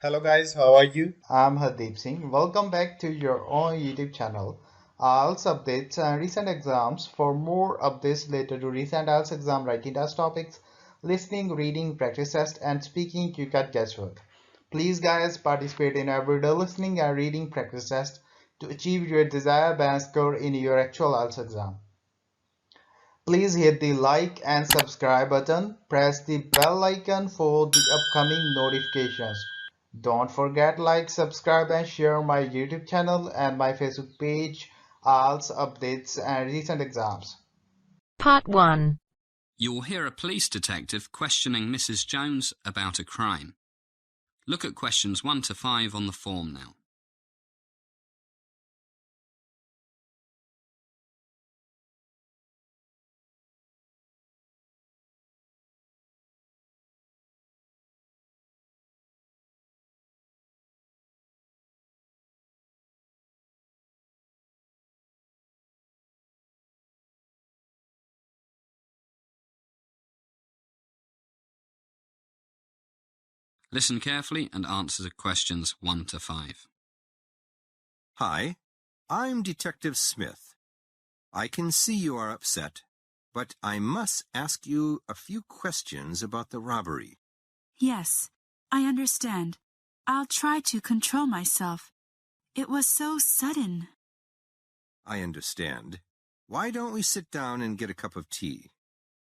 Hello guys, how are you? I'm Hardeep Singh. Welcome back to your own YouTube channel. IELTS updates and recent exams. For more updates related to recent IELTS exam writing test topics, listening, reading, practice test, and speaking, you got guesswork. Please guys participate in everyday listening and reading practice test to achieve your desired band score in your actual IELTS exam. Please hit the like and subscribe button. Press the bell icon for the upcoming notifications. Don't forget like, subscribe and share my YouTube channel and my Facebook page, IELTS updates and recent exams. Part 1. You'll hear a police detective questioning Mrs. Jones about a crime. Look at questions 1 to 5 on the form now. Listen carefully and answer the questions 1 to 5. Hi, I'm Detective Smith. I can see you are upset, but I must ask you a few questions about the robbery. Yes, I understand. I'll try to control myself. It was so sudden. I understand. Why don't we sit down and get a cup of tea?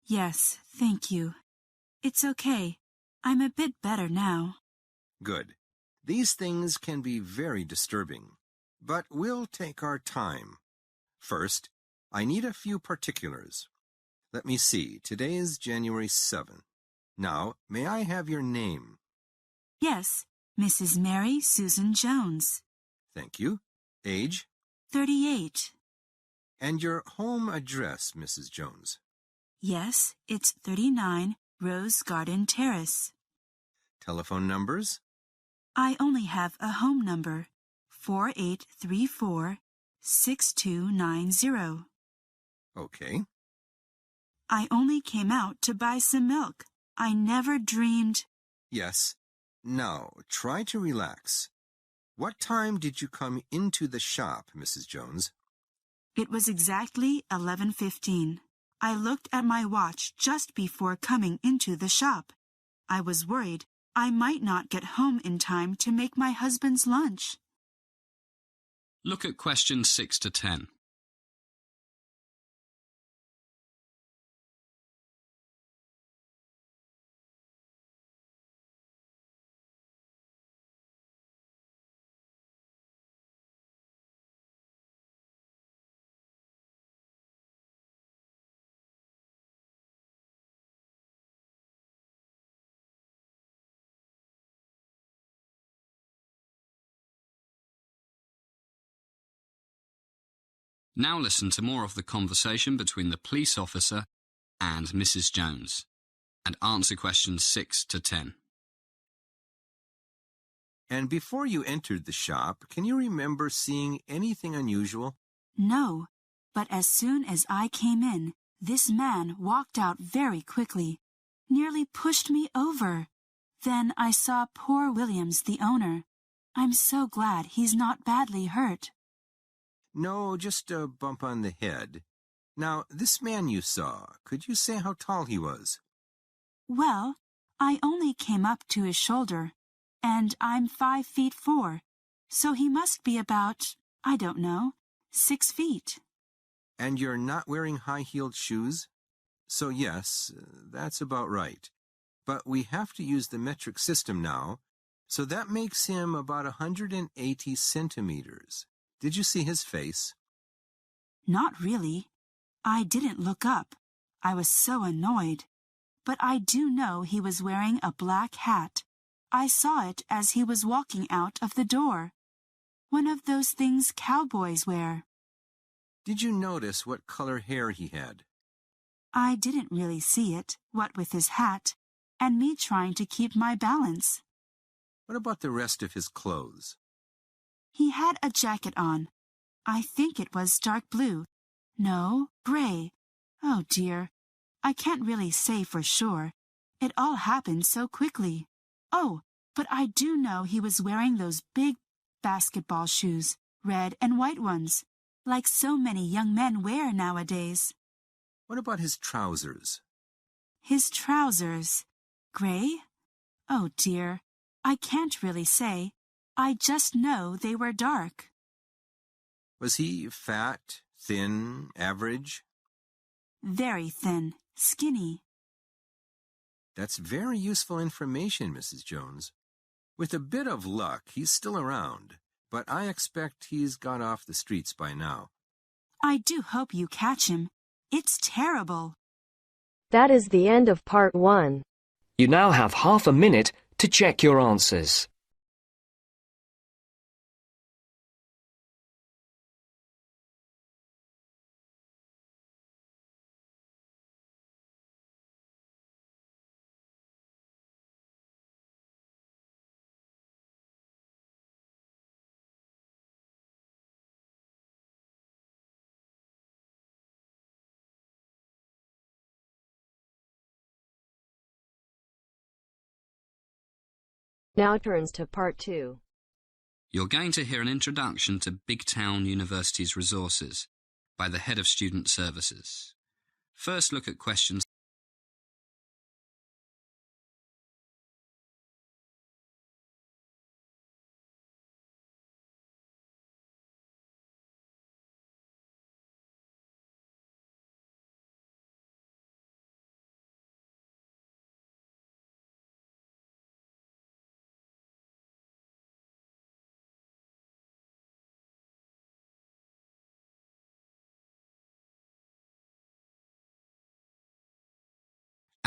Yes, thank you. It's okay. I'm a bit better now. Good. These things can be very disturbing, but we'll take our time. First, I need a few particulars. Let me see. Today is January 7. Now, may I have your name? Yes, Mrs. Mary Susan Jones. Thank you. Age? 38. And your home address, Mrs. Jones? Yes, it's 39 Rose Garden Terrace. Telephone numbers? I only have a home number, 4834-6290. Okay. I only came out to buy some milk. I never dreamed... Yes. Now, try to relax. What time did you come into the shop, Mrs. Jones? It was exactly 11:15. I looked at my watch just before coming into the shop. I was worried I might not get home in time to make my husband's lunch. Look at questions 6 to 10. Now listen to more of the conversation between the police officer and Mrs. Jones, and answer questions 6 to 10. And before you entered the shop, can you remember seeing anything unusual? No, but as soon as I came in, this man walked out very quickly, nearly pushed me over. Then I saw poor Williams, the owner. I'm so glad he's not badly hurt. No, just a bump on the head. Now, this man you saw, could you say how tall he was? Well, I only came up to his shoulder, and I'm 5'4", so he must be about, I don't know, 6 feet. And you're not wearing high-heeled shoes? So yes, that's about right. But we have to use the metric system now, so that makes him about 180 centimeters. Did you see his face? Not really. I didn't look up. I was so annoyed. But I do know he was wearing a black hat. I saw it as he was walking out of the door. One of those things cowboys wear. Did you notice what color hair he had? I didn't really see it, what with his hat, and me trying to keep my balance. What about the rest of his clothes? He had a jacket on. I think it was dark blue. No, gray. Oh dear. I can't really say for sure. It all happened so quickly. Oh, but I do know he was wearing those big basketball shoes, red and white ones, like so many young men wear nowadays. What about his trousers? His trousers. Gray? Oh dear, I can't really say. I just know they were dark. Was he fat, thin, average? Very thin, skinny. That's very useful information, Mrs. Jones. With a bit of luck, he's still around, but I expect he's got off the streets by now. I do hope you catch him. It's terrible. That is the end of part 1. You now have half a minute to check your answers. Now turns to part 2. You're going to hear an introduction to Big Town University's resources by the Head of Student Services. First, look at questions.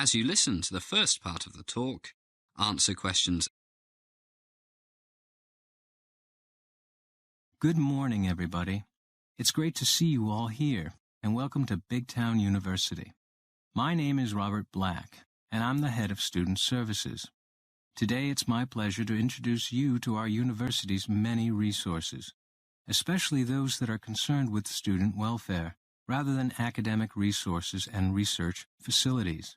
As you listen to the first part of the talk, answer questions. Good morning, everybody. It's great to see you all here, and welcome to Big Town University. My name is Robert Black, and I'm the head of Student Services. Today, it's my pleasure to introduce you to our university's many resources, especially those that are concerned with student welfare, rather than academic resources and research facilities.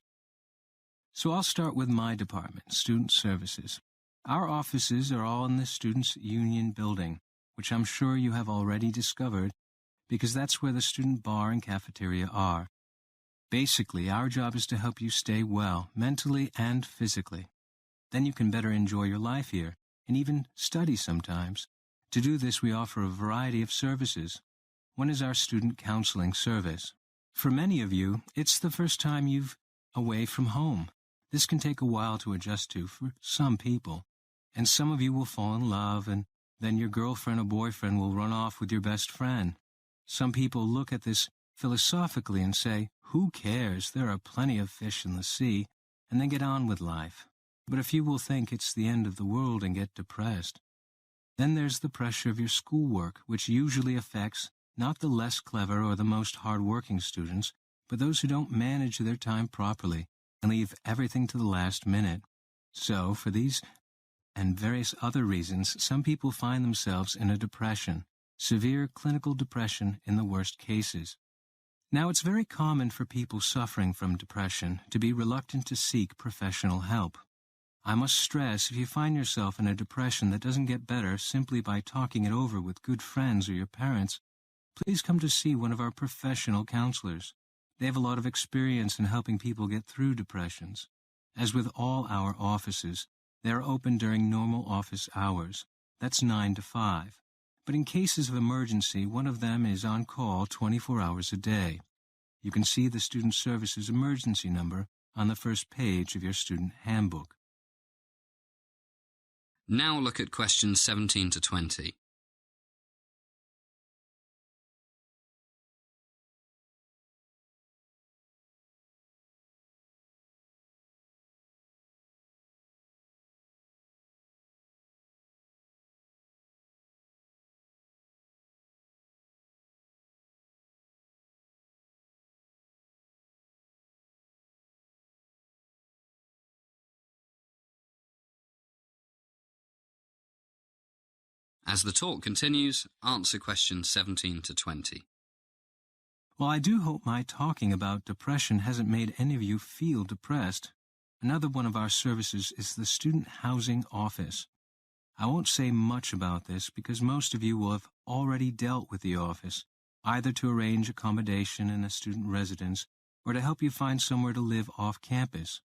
So I'll start with my department, Student Services. Our offices are all in the Students' Union building, which I'm sure you have already discovered, because that's where the student bar and cafeteria are. Basically, our job is to help you stay well, mentally and physically. Then you can better enjoy your life here, and even study sometimes. To do this, we offer a variety of services. One is our student counseling service. For many of you, it's the first time you've away from home. This can take a while to adjust to for some people, and some of you will fall in love, and then your girlfriend or boyfriend will run off with your best friend. Some people look at this philosophically and say, who cares, there are plenty of fish in the sea, and then get on with life. But a few will think it's the end of the world and get depressed. Then there's the pressure of your schoolwork, which usually affects not the less clever or the most hard-working students, but those who don't manage their time properly and leave everything to the last minute. So, for these and various other reasons, some people find themselves in a depression, severe clinical depression in the worst cases. Now, it's very common for people suffering from depression to be reluctant to seek professional help. I must stress, if you find yourself in a depression that doesn't get better simply by talking it over with good friends or your parents, please come to see one of our professional counselors. They have a lot of experience in helping people get through depressions. As with all our offices, they are open during normal office hours. That's 9 to 5. But in cases of emergency, one of them is on call 24 hours a day. You can see the Student Services emergency number on the first page of your student handbook. Now look at questions 17 to 20. As the talk continues, answer questions 17 to 20. Well, I do hope my talking about depression hasn't made any of you feel depressed. Another one of our services is the Student Housing Office. I won't say much about this because most of you will have already dealt with the office, either to arrange accommodation in a student residence or to help you find somewhere to live off campus.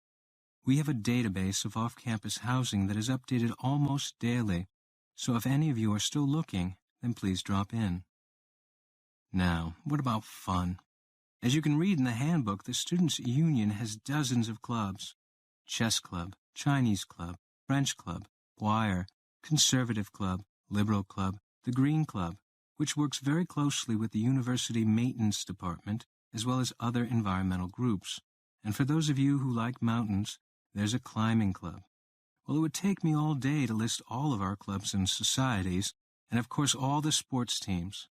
We have a database of off-campus housing that is updated almost daily, so if any of you are still looking, then please drop in. Now, what about fun? As you can read in the handbook, the Students' Union has dozens of clubs: chess club, Chinese club, French club, choir, conservative club, liberal club, the Green Club, which works very closely with the University Maintenance Department, as well as other environmental groups. And for those of you who like mountains, there's a climbing club. Well, it would take me all day to list all of our clubs and societies, and of course all the sports teams.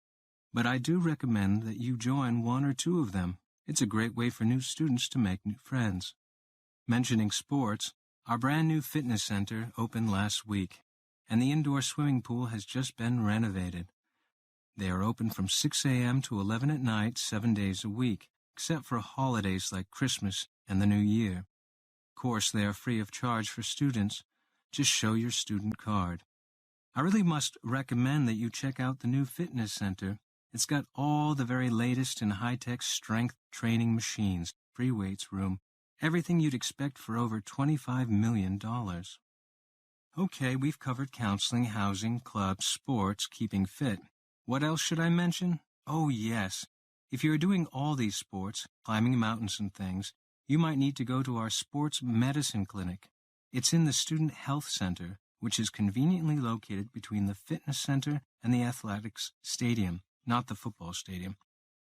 But I do recommend that you join one or two of them. It's a great way for new students to make new friends. Mentioning sports, our brand new fitness center opened last week, and the indoor swimming pool has just been renovated. They are open from 6 a.m. to 11 at night, 7 days a week, except for holidays like Christmas and the New Year. Of course, they are free of charge for students. Just show your student card. I really must recommend that you check out the new fitness center. It's got all the very latest in high-tech strength training machines, free weights room, everything you'd expect for over $25 million. Okay, we've covered counseling, housing, clubs, sports, keeping fit. What else should I mention? Oh, yes. If you're doing all these sports, climbing mountains and things, you might need to go to our sports medicine clinic. It's in the Student Health Center, which is conveniently located between the fitness center and the athletics stadium, not the football stadium.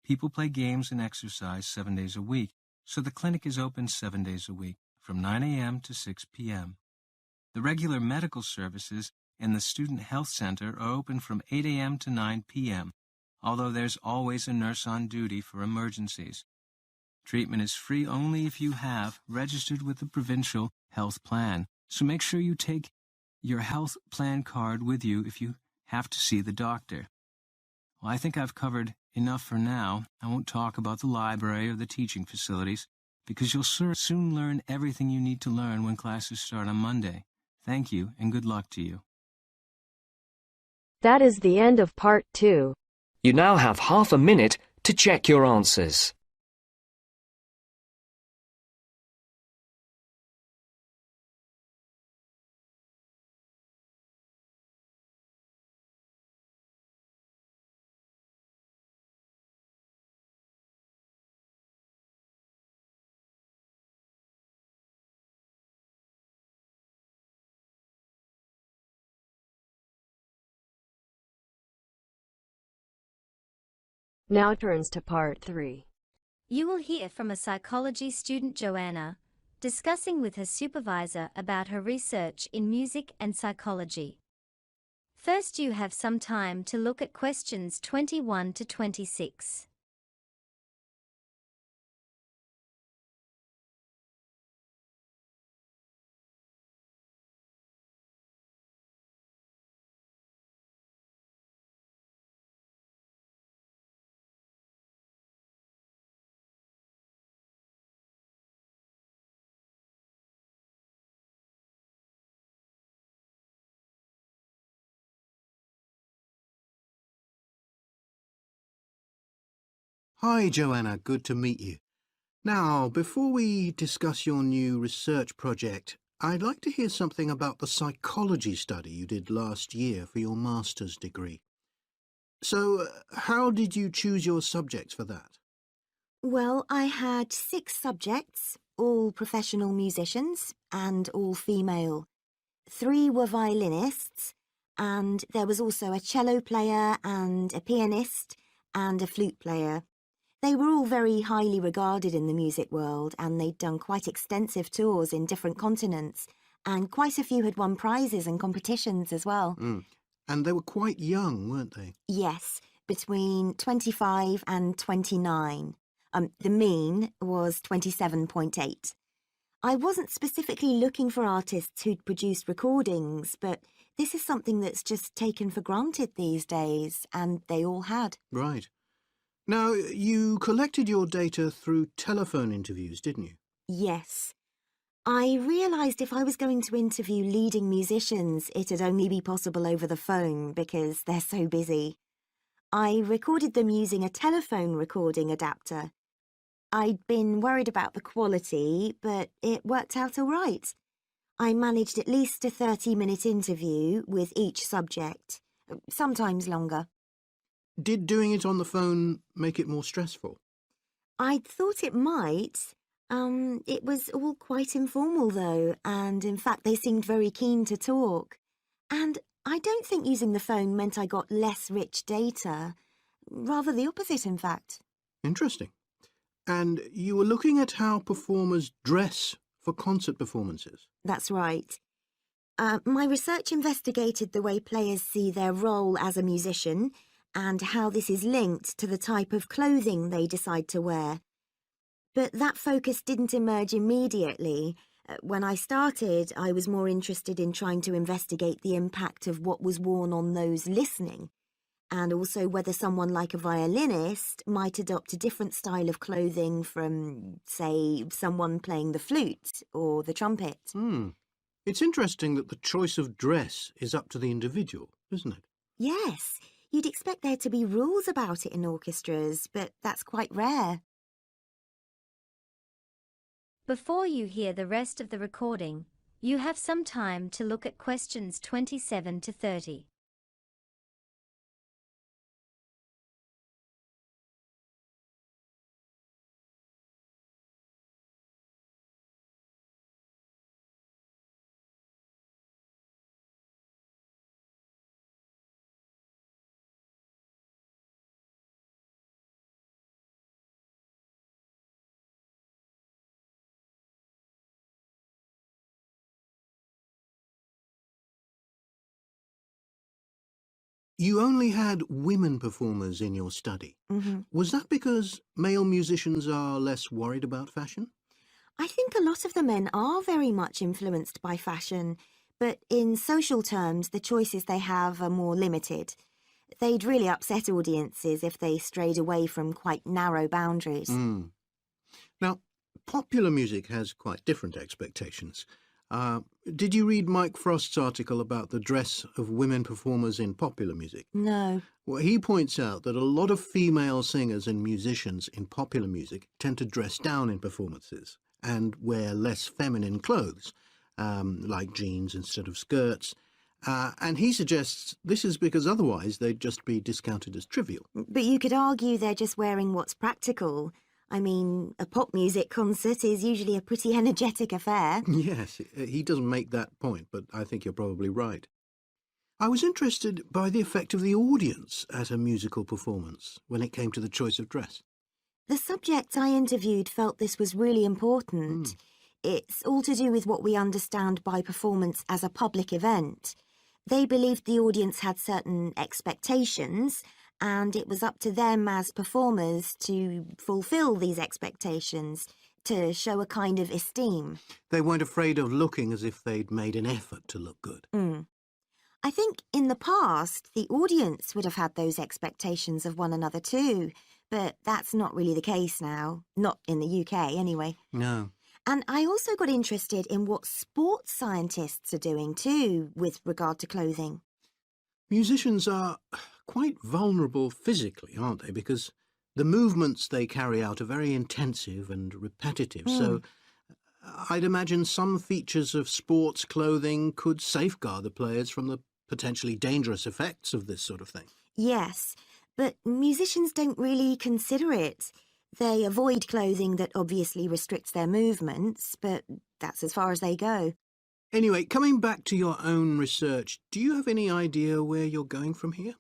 People play games and exercise 7 days a week, so the clinic is open 7 days a week, from 9 a.m. to 6 p.m. The regular medical services in the Student Health Center are open from 8 a.m. to 9 p.m., although there's always a nurse on duty for emergencies. Treatment is free only if you have registered with the provincial health plan, so make sure you take your health plan card with you if you have to see the doctor. Well, I think I've covered enough for now. I won't talk about the library or the teaching facilities, because you'll soon learn everything you need to learn when classes start on Monday. Thank you, and good luck to you. That is the end of part 2. You now have half a minute to check your answers. Now turns to part 3. You will hear from a psychology student, Joanna, discussing with her supervisor about her research in music and psychology. First, you have some time to look at questions 21 to 26. Hi, Joanna. Good to meet you. Now, before we discuss your new research project, I'd like to hear something about the psychology study you did last year for your master's degree. So, how did you choose your subjects for that? Well, I had 6 subjects, all professional musicians and all female. 3 were violinists, and there was also a cello player and a pianist and a flute player. They were all very highly regarded in the music world, and they'd done quite extensive tours in different continents, and quite a few had won prizes and competitions as well. And they were quite young, weren't they? Yes, between 25 and 29. The mean was 27.8. I wasn't specifically looking for artists who'd produced recordings, but this is something that's just taken for granted these days, and they all had. Right. Now, you collected your data through telephone interviews, didn't you? Yes. I realised if I was going to interview leading musicians, it'd only be possible over the phone because they're so busy. I recorded them using a telephone recording adapter. I'd been worried about the quality, but it worked out all right. I managed at least a 30-minute interview with each subject, sometimes longer. Did doing it on the phone make it more stressful? I'd thought it might. It was all quite informal, though, and in fact they seemed very keen to talk. And I don't think using the phone meant I got less rich data. Rather the opposite, in fact. Interesting. And you were looking at how performers dress for concert performances? That's right. My research investigated the way players see their role as a musician and how this is linked to the type of clothing they decide to wear. But that focus didn't emerge immediately. When I started, I was more interested in trying to investigate the impact of what was worn on those listening, and also whether someone like a violinist might adopt a different style of clothing from, say, someone playing the flute or the trumpet. It's interesting that the choice of dress is up to the individual, isn't it? Yes, you'd expect there to be rules about it in orchestras, but that's quite rare. Before you hear the rest of the recording, you have some time to look at questions 27 to 30. You only had women performers in your study. Was that because male musicians are less worried about fashion? I think a lot of the men are very much influenced by fashion, but in social terms, the choices they have are more limited. They'd really upset audiences if they strayed away from quite narrow boundaries. Now, popular music has quite different expectations. Did you read Mike Frost's article about the dress of women performers in popular music? No. Well, he points out that a lot of female singers and musicians in popular music tend to dress down in performances and wear less feminine clothes, like jeans instead of skirts. And he suggests this is because otherwise they'd just be discounted as trivial. But you could argue they're just wearing what's practical. I mean, a pop music concert is usually a pretty energetic affair. Yes, he doesn't make that point, but I think you're probably right. I was interested by the effect of the audience at a musical performance when it came to the choice of dress. The subjects I interviewed felt this was really important. It's all to do with what we understand by performance as a public event. They believed the audience had certain expectations, and it was up to them as performers to fulfil these expectations, to show a kind of esteem. They weren't afraid of looking as if they'd made an effort to look good. I think in the past, the audience would have had those expectations of one another too, but that's not really the case now. Not in the UK, anyway. No. And I also got interested in what sports scientists are doing too with regard to clothing. Musicians are quite vulnerable physically, aren't they? Because the movements they carry out are very intensive and repetitive. So I'd imagine some features of sports clothing could safeguard the players from the potentially dangerous effects of this sort of thing. Yes, but musicians don't really consider it. They avoid clothing that obviously restricts their movements, but that's as far as they go. Anyway, coming back to your own research, do you have any idea where you're going from here?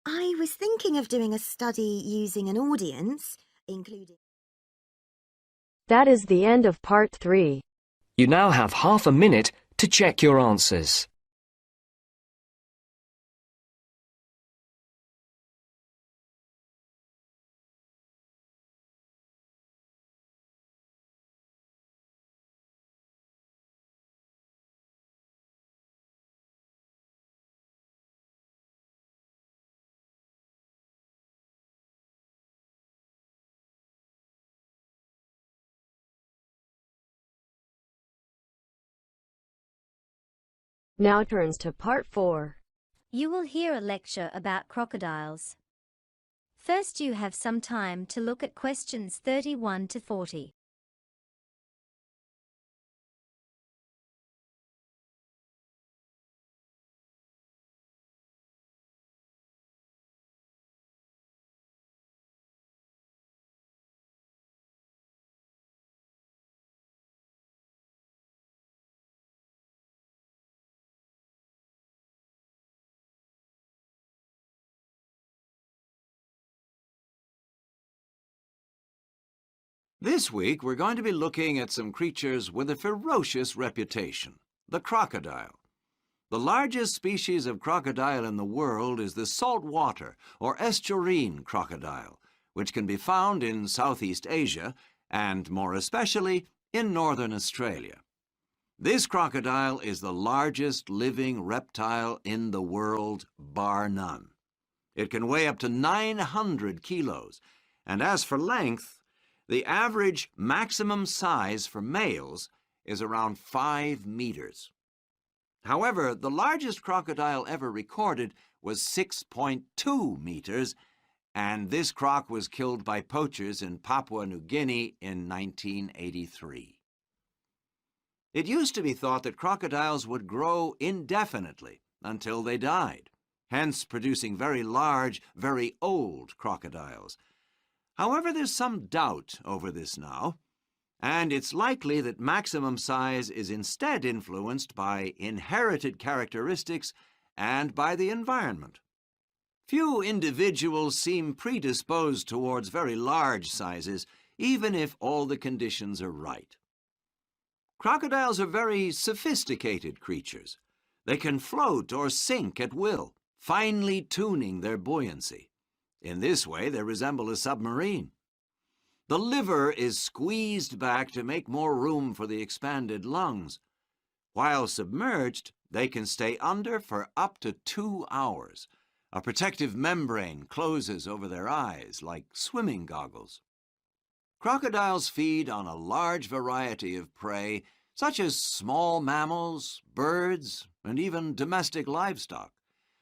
I was thinking of doing a study using an audience, including... That is the end of part 3. You now have half a minute to check your answers. Now turns to Part 4. You will hear a lecture about crocodiles. First, you have some time to look at questions 31 to 40. This week, we're going to be looking at some creatures with a ferocious reputation, the crocodile. The largest species of crocodile in the world is the saltwater or estuarine crocodile, which can be found in Southeast Asia and, more especially, in northern Australia. This crocodile is the largest living reptile in the world, bar none. It can weigh up to 900 kilos, and as for length, the average maximum size for males is around 5 meters. However, the largest crocodile ever recorded was 6.2 meters, and this croc was killed by poachers in Papua New Guinea in 1983. It used to be thought that crocodiles would grow indefinitely until they died, hence producing very large, very old crocodiles. However, there's some doubt over this now, and it's likely that maximum size is instead influenced by inherited characteristics and by the environment. Few individuals seem predisposed towards very large sizes, even if all the conditions are right. Crocodiles are very sophisticated creatures. They can float or sink at will, finely tuning their buoyancy. In this way, they resemble a submarine. The liver is squeezed back to make more room for the expanded lungs. While submerged, they can stay under for up to 2 hours. A protective membrane closes over their eyes like swimming goggles. Crocodiles feed on a large variety of prey, such as small mammals, birds, and even domestic livestock.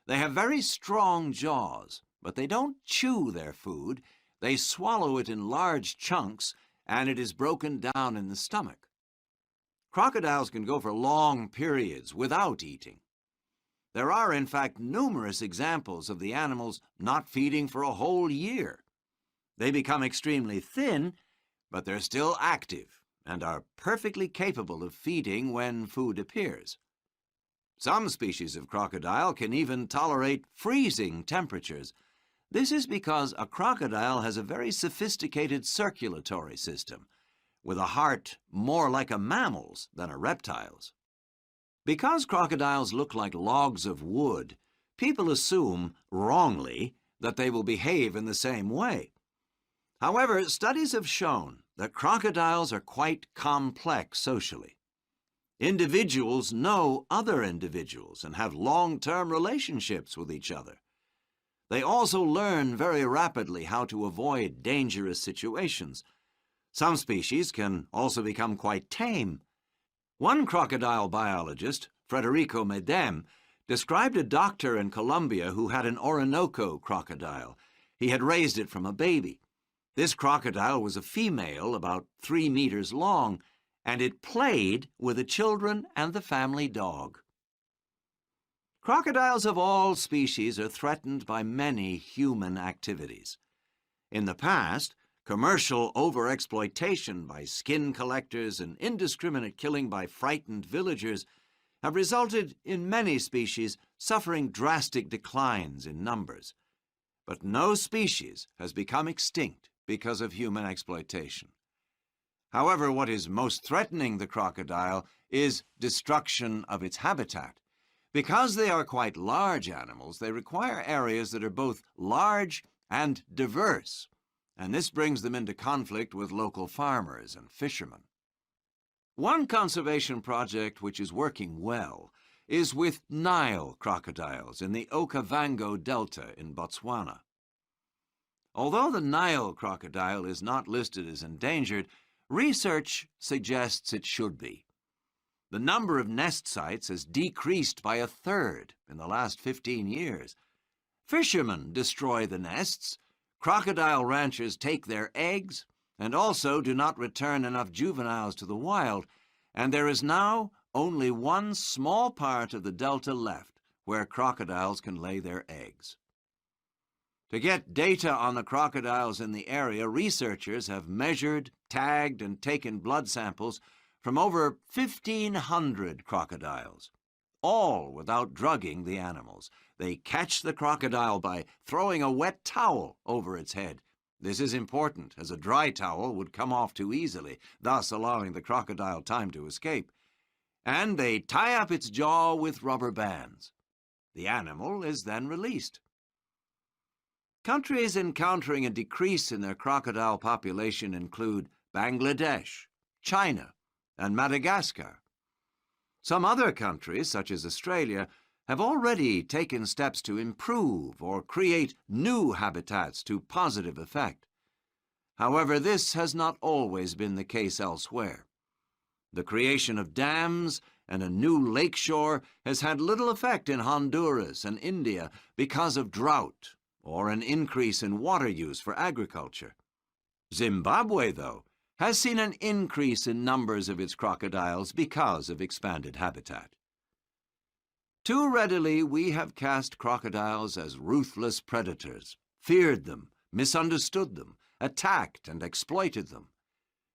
They have very strong jaws, but they don't chew their food. They swallow it in large chunks, and it is broken down in the stomach. Crocodiles can go for long periods without eating. There are, in fact, numerous examples of the animals not feeding for a whole year. They become extremely thin, but they're still active and are perfectly capable of feeding when food appears. Some species of crocodile can even tolerate freezing temperatures. This is because a crocodile has a very sophisticated circulatory system, with a heart more like a mammal's than a reptile's. Because crocodiles look like logs of wood, people assume, wrongly, that they will behave in the same way. However, studies have shown that crocodiles are quite complex socially. Individuals know other individuals and have long-term relationships with each other. They also learn very rapidly how to avoid dangerous situations. Some species can also become quite tame. One crocodile biologist, Federico Medem, described a doctor in Colombia who had an Orinoco crocodile. He had raised it from a baby. This crocodile was a female about 3 meters long, and it played with the children and the family dog. Crocodiles of all species are threatened by many human activities. In the past, commercial overexploitation by skin collectors and indiscriminate killing by frightened villagers have resulted in many species suffering drastic declines in numbers. But no species has become extinct because of human exploitation. However, what is most threatening the crocodile is destruction of its habitat. Because they are quite large animals, they require areas that are both large and diverse, and this brings them into conflict with local farmers and fishermen. One conservation project which is working well is with Nile crocodiles in the Okavango Delta in Botswana. Although the Nile crocodile is not listed as endangered, research suggests it should be. The number of nest sites has decreased by 1/3 in the last 15 years. Fishermen destroy the nests, crocodile ranchers take their eggs, and also do not return enough juveniles to the wild, and there is now only one small part of the delta left where crocodiles can lay their eggs. To get data on the crocodiles in the area, researchers have measured, tagged, and taken blood samples from over 1,500 crocodiles, all without drugging the animals. They catch the crocodile by throwing a wet towel over its head. This is important, as a dry towel would come off too easily, thus allowing the crocodile time to escape. And they tie up its jaw with rubber bands. The animal is then released. Countries encountering a decrease in their crocodile population include Bangladesh, China, and Madagascar. Some other countries, such as Australia, have already taken steps to improve or create new habitats to positive effect. However, this has not always been the case elsewhere. The creation of dams and a new lakeshore has had little effect in Honduras and India because of drought or an increase in water use for agriculture. Zimbabwe, though, has seen an increase in numbers of its crocodiles because of expanded habitat. Too readily we have cast crocodiles as ruthless predators, feared them, misunderstood them, attacked and exploited them.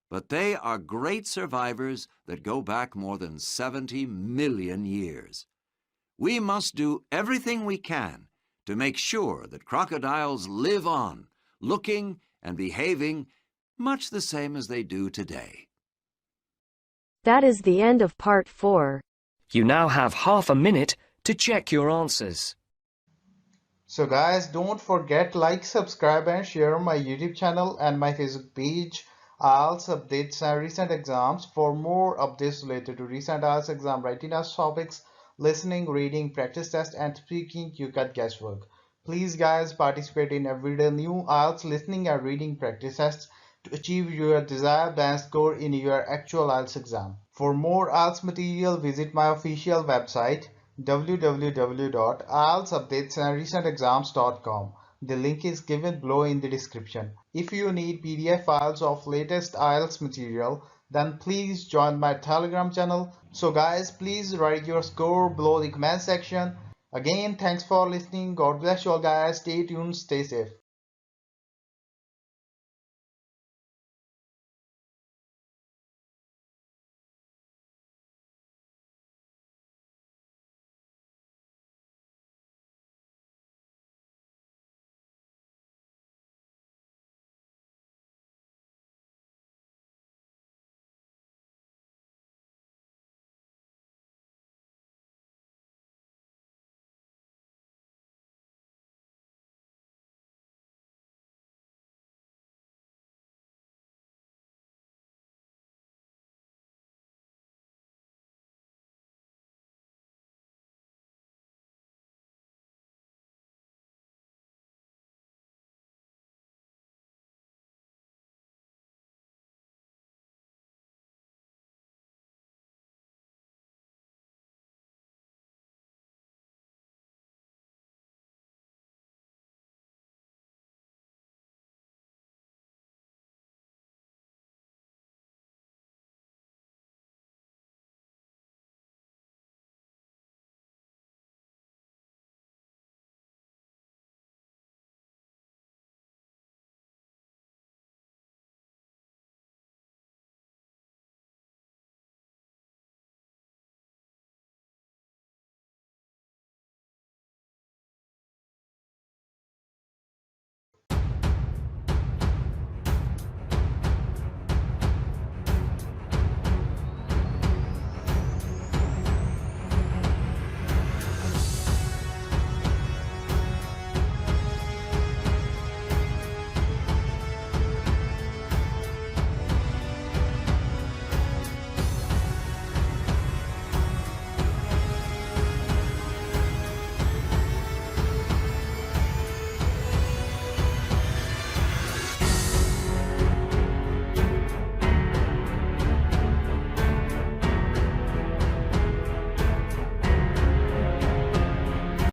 But they are great survivors that go back more than 70 million years. We must do everything we can to make sure that crocodiles live on, looking and behaving much the same as they do today. That is the end of part 4. You now have half a minute to check your answers. So guys, don't forget like, subscribe and share my YouTube channel and my Facebook page, IELTS updates and recent exams. For more updates related to recent IELTS exam writing test topics, listening, reading, practice test and speaking, you got guesswork. Please guys, participate in everyday new IELTS listening and reading practice tests to achieve your desired band score in your actual IELTS exam. For more IELTS material, visit my official website www.ieltsupdatesandrecentexams.com. The link is given below in the description. If you need PDF files of latest IELTS material, then please join my Telegram channel. So guys, please write your score below the comment section. Again, thanks for listening. God bless you all guys. Stay tuned, stay safe.